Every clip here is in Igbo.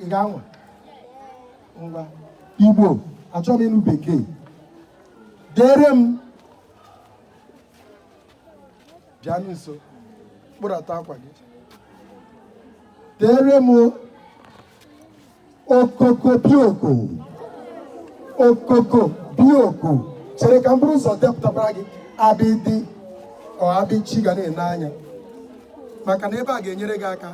ị ga-anwa ngwa Igbo achọghị m ịnụ bekee dere m bịanụ nso kpụrata akwa gị dere m okoko bioko okoko bioko chere ka m bụrụ ụzọ depụtakwara gị abịdị ọ abịchi ga na-ene anya maka na ebe a ga-enyere gị aka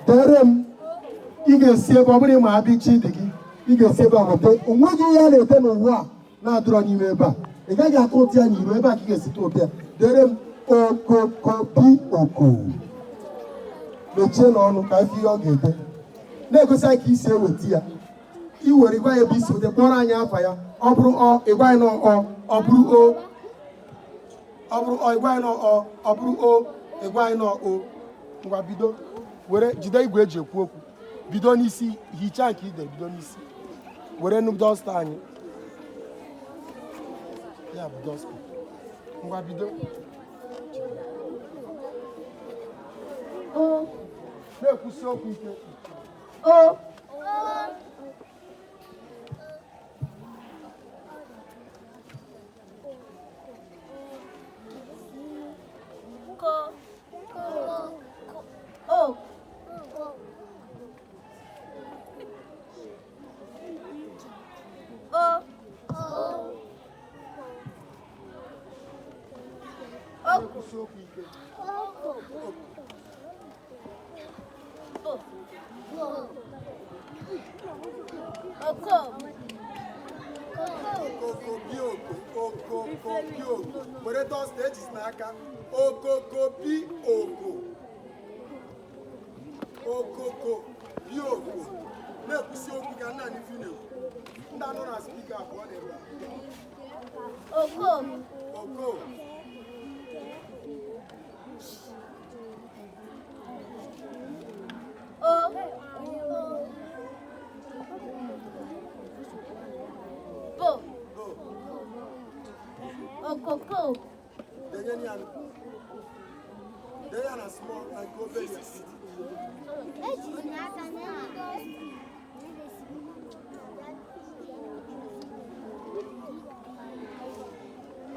dere m ị ga-esi ebe ọ bụrụ ịma abịchi dị gị ị ga-esi ebe a weta onweghị ihe a na-ete n'ụwa a na-adịrọ n'ime ebe a ị gaghị atụ ụtụ ya n'iro ebe a ka ị ga-esi tụ ụtụ ya dere m okokobi oko mechie n'ọnụ ka ife ihe ọ ga-ede na-egosi anyị ka isi eweta ya iwere ịgwa ya ebe isi weta kpọrọ anyị afa ya ọ bụrụ ọ ịgwa anyị n'ọ ọ bụrụ o ọ bụrụ ọ ịgwa anyị n'ọ ọ bụrụ o ịgwa anyị n'ọ o ngwa bido were jide igwe eji ekwu okwu bido n'isi hichaa nke ide bido n'isi were nu dọsta anyị ya bụ dọsta ngwa bido na-ekwusi okwu ike o were dọsta ejisi n'aka okokobi oko okokobi oko na-ekwusi okwu ka nna anyị na-ekwu ndị anọ na spika abụọ na-ebe oko Okoko. Deyana small and go baby.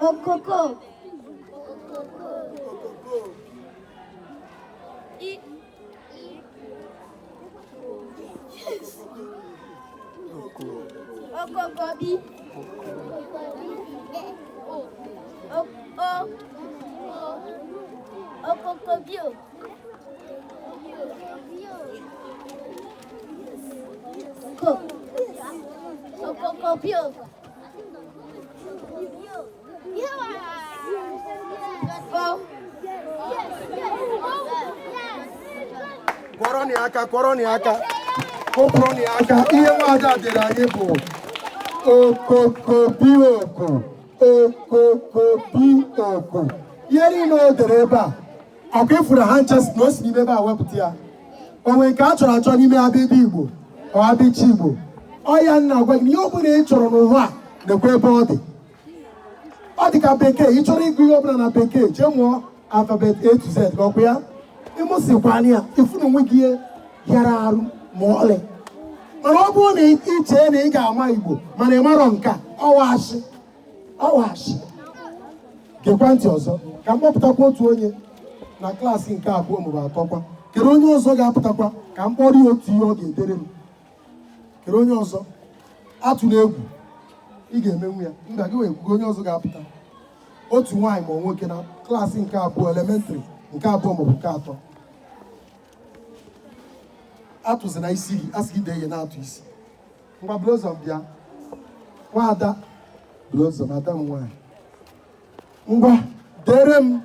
Okoko. Okokobi. Okokobio. Okokobio. Koroni aka. Koproni aka. Ihe nwaada dịrị anyị bụ okokobioko. Okokobioko. Ihe niile o dere ebe a ọkụ ifuru ha nchesi na o si n'ime ebe a wepụta ya onwe nke a chọrọ achọ n'ime abịdị Igbo ọ abịchi Igbo ọ ya nna gwa gị ihe ọ bụla ị chọrọ n'ụwa a nekwa ebe ọ dị ọ dị ka bekee ị chọrọ ịgụ ihe ọ bụla na bekee jee mụọ alfabet A to Z ka ọkwa ya ịmụsịkwana ya ifu na onwe gị ihe hịara arụ ma ọlị mana ọ bụrụ na ichee na ị ga-ama Igbo mana ị marọ nke ọwashi gekwa ntị ọzọ ka m kpọpụtakwa otu onye na klaasị nke abụọ maọbụ atọkwa kere onye ọzọ ga-apụtakwa ka m kpọrọ ya otu ihe ọ ga-edere m kere onye ọzọ atụla egwu ị ga-emenwu ya mba gị wee kwugo onye ọzọ ga-apụta otu nwaanyị ma nwoke na klaasị nke abụọ elementrị nke abụọ maọbụ nke atọ atụzi na isi gị asị gị dee ihe na-atụ isi ngwa bụrụ ụzọ bịa Nwaada Blossom, ada m nwanyị. Ngwa, dere m